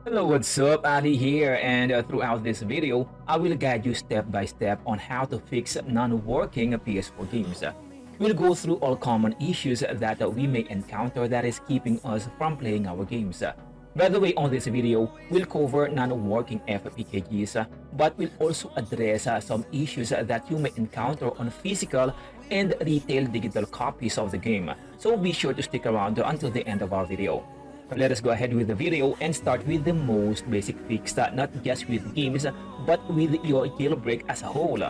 Hello, what's up? Ali here, and throughout this video, I will guide you step by step on how to fix non-working PS4 games. We'll go through all common issues that we may encounter that is keeping us from playing our games. By the way, on this video, we'll cover non-working FPKGs, but we'll also address some issues that you may encounter on physical and retail digital copies of the game. So be sure to stick around until the end of our video. Let us go ahead with the video and start with the most basic fix, not just with games but with your jailbreak as a whole.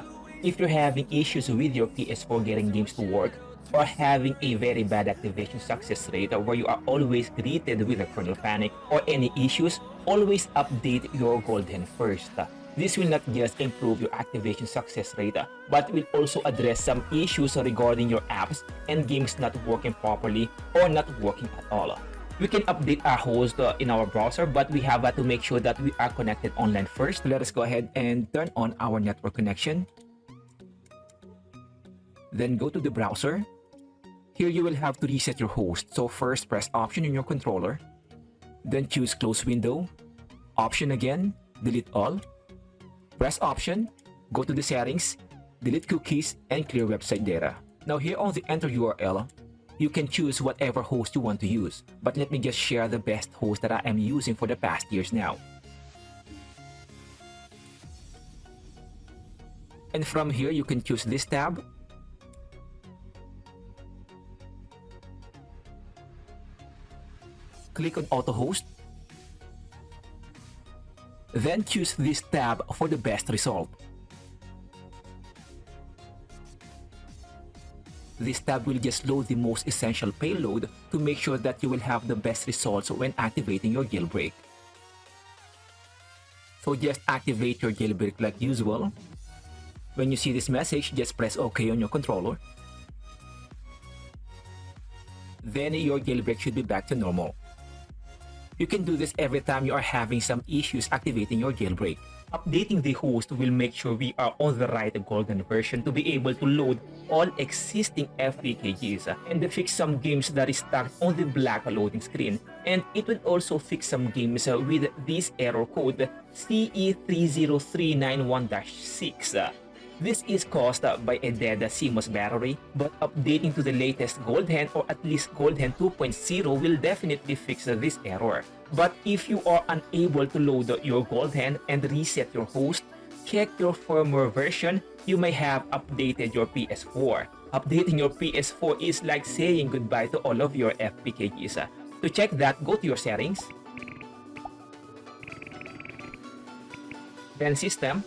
If you're having issues with your PS4 getting games to work, or having a very bad activation success rate where you are always greeted with a kernel panic or any issues, always update your goldhen first. This will not just improve your activation success rate, but will also address some issues regarding your apps and games not working properly or not working at all. We can update our host in our browser, but we have to make sure that we are connected online first. Let us go ahead and turn on our network connection. Then go to the browser. Here you will have to reset your host. So first press option in your controller. Then choose close window. Option again, delete all. Press option, go to the settings, delete cookies, and clear website data. Now here on the enter URL, you can choose whatever host you want to use, but let me just share the best host that I am using for the past years now. And from here, you can choose this tab. Click on Auto Host. Then choose this tab for the best result. This tab will just load the most essential payload to make sure that you will have the best results when activating your jailbreak. So just activate your jailbreak like usual. When you see this message, just press OK on your controller. Then your jailbreak should be back to normal. You can do this every time you are having some issues activating your jailbreak. Updating the host will make sure we are on the right goldhen version to be able to load all existing FPKGs and fix some games that is stuck on the black loading screen. And it will also fix some games with this error code CE30391-6. This is caused by a dead CMOS battery, but updating to the latest goldhen or at least goldhen 2.0 will definitely fix this error. But if you are unable to load your goldhen and reset your host, check your firmware version. You may have updated your PS4. Updating your PS4 is like saying goodbye to all of your FPKGs. To check that, go to your settings, then system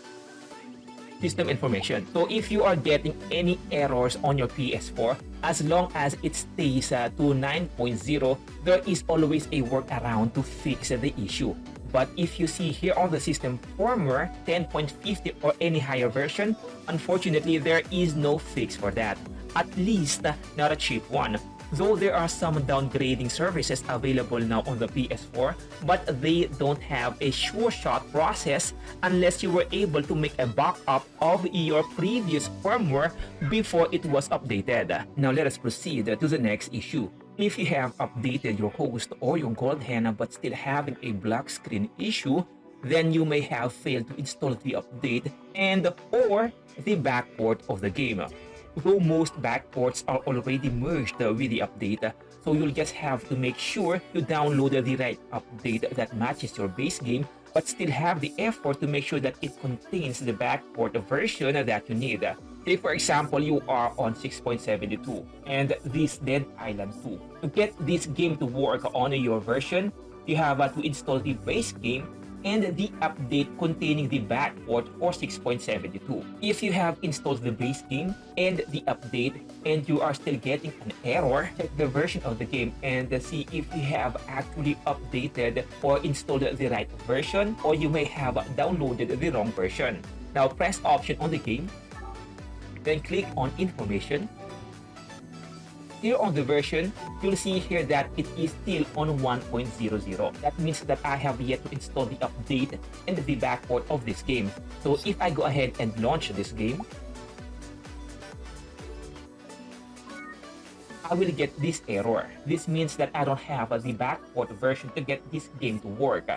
information. So if you are getting any errors on your PS4, as long as it stays to 9.0, there is always a workaround to fix the issue. But if you see here on the system firmware 10.50 or any higher version, unfortunately there is no fix for that. At least not a cheap one. Though there are some downgrading services available now on the PS4, but they don't have a sure shot process unless you were able to make a backup of your previous firmware before it was updated. Now let us proceed to the next issue. If you have updated your host or your goldhen but still having a black screen issue, then you may have failed to install the update and or the backport of the game. Though most backports are already merged with the update, so you'll just have to make sure you download the right update that matches your base game but still have the effort to make sure that it contains the backport version that you need. Say for example, you are on 6.72 and this Dead Island 2. To get this game to work on your version, you have to install the base game and the update containing the backport for 6.72. If you have installed the base game and the update and you are still getting an error, check the version of the game and see if you have actually updated or installed the right version, or you may have downloaded the wrong version. Now press option on the game, then click on information. Here on the version, you'll see here that it is still on 1.00. That means that I have yet to install the update and the backport of this game. So if I go ahead and launch this game, I will get this error. This means that I don't have the backport version to get this game to work.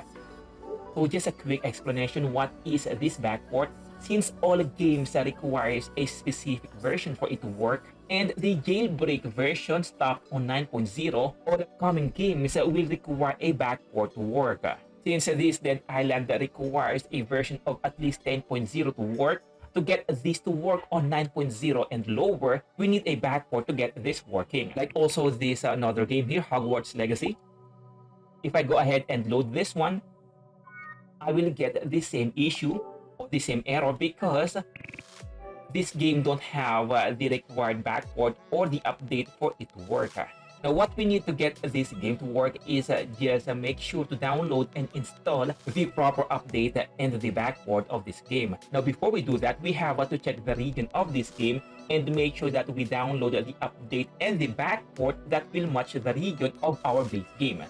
So just a quick explanation, what is this backport? Since all games requires a specific version for it to work, and the jailbreak version stopped on 9.0, all upcoming games will require a backport to work. Since this Dead Island requires a version of at least 10.0 to work, to get this to work on 9.0 and lower, we need a backport to get this working. Like also this another game here, Hogwarts Legacy. If I go ahead and load this one, I will get the same issue or the same error because this game don't have the required backport or the update for it to work. Now what we need to get this game to work is just make sure to download and install the proper update and the backport of this game. Now before we do that, we have to check the region of this game and make sure that we download the update and the backport that will match the region of our base game.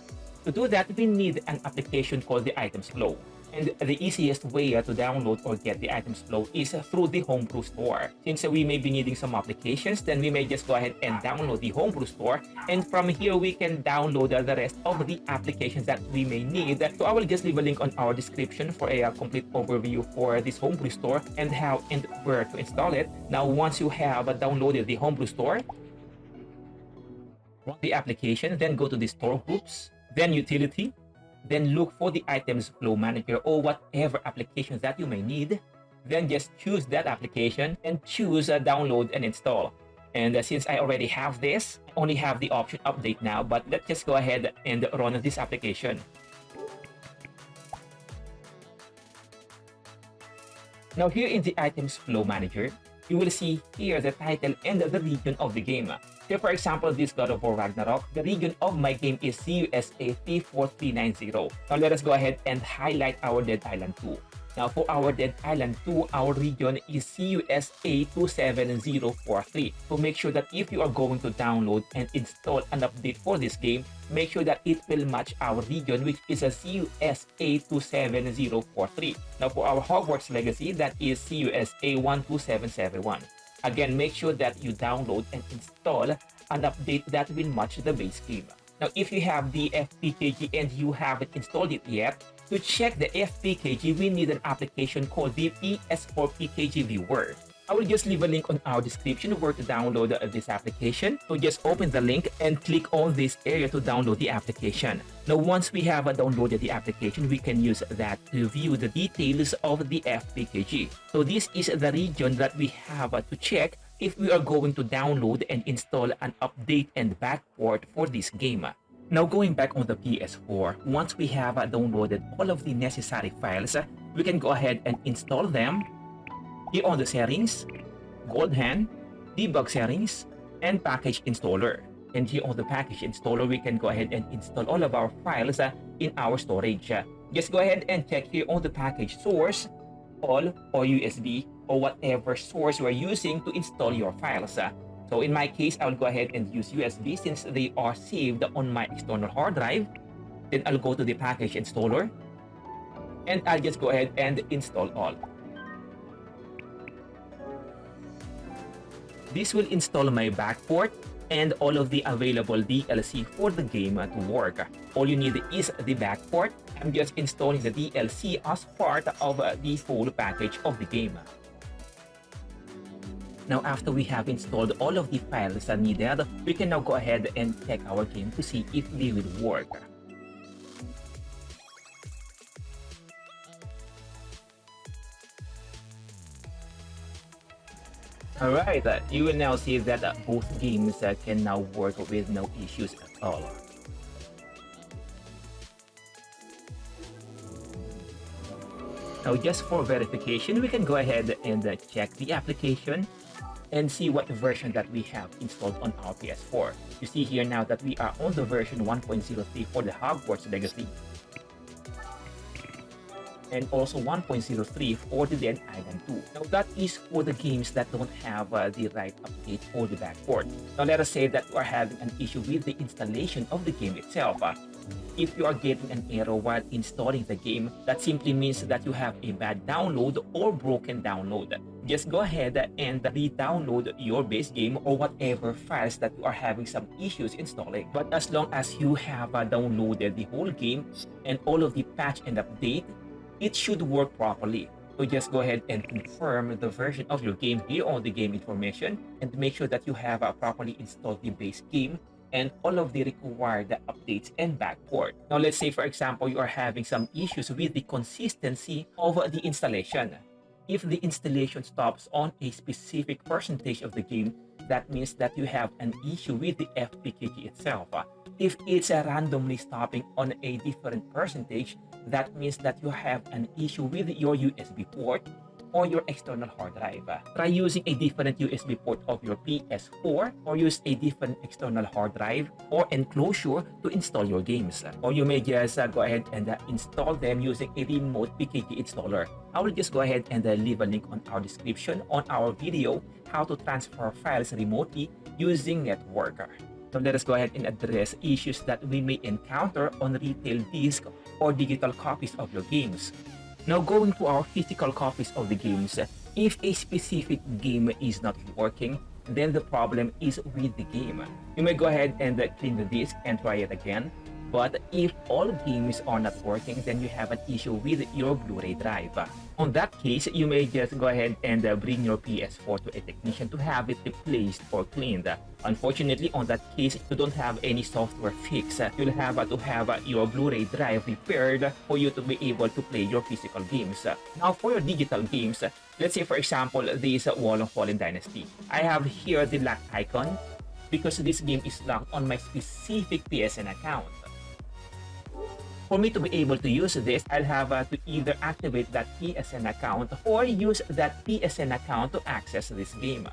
To do that, we need an application called the itemzflow. And the easiest way to download or get the itemzflow is through the homebrew store. Since we may be needing some applications, then we may just go ahead and download the homebrew store. And from here, we can download the rest of the applications that we may need. So I will just leave a link on our description for a complete overview for this homebrew store and how and where to install it. Now, once you have downloaded the homebrew store, run the application, then go to the store groups, then utility, then look for the itemzflow manager or whatever applications that you may need. Then just choose that application and choose download and install. And since I already have this, I only have the option update now, but let's just go ahead and run this application. Now here in the itemzflow manager, you will see here the title and the region of the game. Here, for example, this God of War Ragnarok, the region of my game is CUSA 34390. Now let us go ahead and highlight our Dead Island 2. Now for our Dead Island 2, our region is CUSA 27043. So make sure that if you are going to download and install an update for this game, make sure that it will match our region, which is a CUSA 27043. Now for our Hogwarts Legacy, that is CUSA 12771. Again, make sure that you download and install an update that will match the base game. Now, if you have the FPKG and you haven't installed it yet, to check the FPKG, we need an application called the PS4 PKG Viewer. I will just leave a link on our description where to download this application. So just open the link and click on this area to download the application. Now, once we have downloaded the application, we can use that to view the details of the FPKG. So this is the region that we have to check if we are going to download and install an update and backport for this game. Now going back on the PS4, once we have downloaded all of the necessary files, we can go ahead and install them here on the settings, goldhen, debug settings, and package installer. And here on the package installer, we can go ahead and install all of our files in our storage. Just go ahead and check here on the package source, all or USB or whatever source you are using to install your files. So in my case, I'll go ahead and use USB since they are saved on my external hard drive. Then I'll go to the package installer and I'll just go ahead and install all. This will install my backport and all of the available DLC for the game to work. All you need is the backport. I'm just installing the DLC as part of the full package of the game. Now, after we have installed all of the files needed, we can now go ahead and check our game to see if they will work. Alright, you will now see that both games can now work with no issues at all. Now, just for verification, we can go ahead and check the application and see what version that we have installed on our PS4. You see here now that we are on the version 1.03 for the Hogwarts Legacy, and also 1.03 for the Dead Island 2. Now that is for the games that don't have the right update for the backport. Now let us say that you are having an issue with the installation of the game itself. If you are getting an error while installing the game, that simply means that you have a bad download or broken download. Just go ahead and re-download your base game or whatever files that you are having some issues installing. But as long as you have downloaded the whole game and all of the patch and update, it should work properly. So just go ahead and confirm the version of your game here on the game information and make sure that you have properly installed the base game and all of the required updates and backport. Now let's say for example you are having some issues with the consistency of the installation. If the installation stops on a specific percentage of the game, that means that you have an issue with the FPKG itself. If it's randomly stopping on a different percentage, that means that you have an issue with your USB port or your external hard drive. Try using a different USB port of your PS4 or use a different external hard drive or enclosure to install your games. Or you may just go ahead and install them using a remote PKG installer. I will just go ahead and leave a link on our description on our video how to transfer files remotely using Network. So let us go ahead and address issues that we may encounter on retail disc or digital copies of your games. Now going to our physical copies of the games, if a specific game is not working, then the problem is with the game. You may go ahead and clean the disk and try it again. But if all games are not working, then you have an issue with your Blu-ray drive. On that case, you may just go ahead and bring your PS4 to a technician to have it replaced or cleaned. Unfortunately, on that case, you don't have any software fix. You'll have to have your Blu-ray drive repaired for you to be able to play your physical games. Now, for your digital games, let's say for example, this Wall of Fallen Dynasty. I have here the lock icon because this game is locked on my specific PSN account. For me to be able to use this, I'll have to either activate that PSN account or use that PSN account to access this game.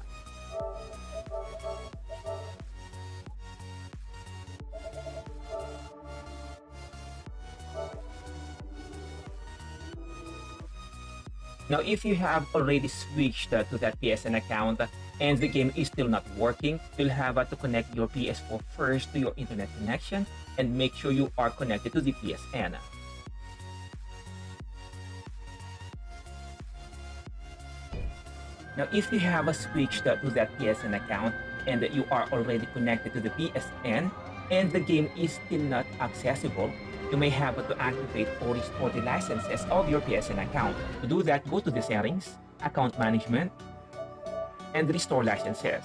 Now, if you have already switched to that PSN account and the game is still not working, you'll have to connect your PS4 first to your internet connection and make sure you are connected to the PSN. Now, if you have switched to that PSN account and you are already connected to the PSN and the game is still not accessible, you may have to activate or restore the licenses of your PSN account. To do that, go to the settings, account management, and restore licenses.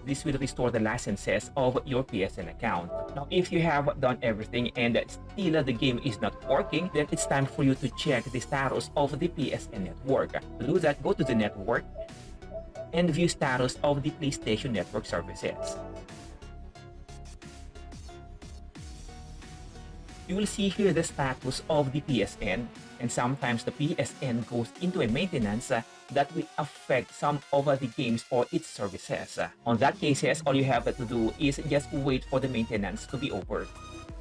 This will restore the licenses of your PSN account. Now, if you have done everything and still the game is not working, then it's time for you to check the status of the PSN Network. To do that, go to the network and view status of the PlayStation Network services. You will see here the status of the PSN, and sometimes the PSN goes into a maintenance that will affect some of the games or its services. On that cases, all you have to do is just wait for the maintenance to be over.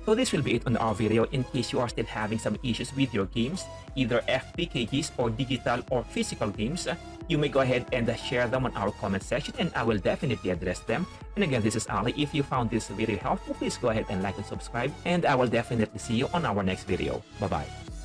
So this will be it on our video. In case you are still having some issues with your games, either FPKGs or digital or physical games, you may go ahead and share them on our comment section and I will definitely address them. And again, this is Ali. If you found this video helpful, please go ahead and like and subscribe, and I will definitely see you on our next video. Bye-bye.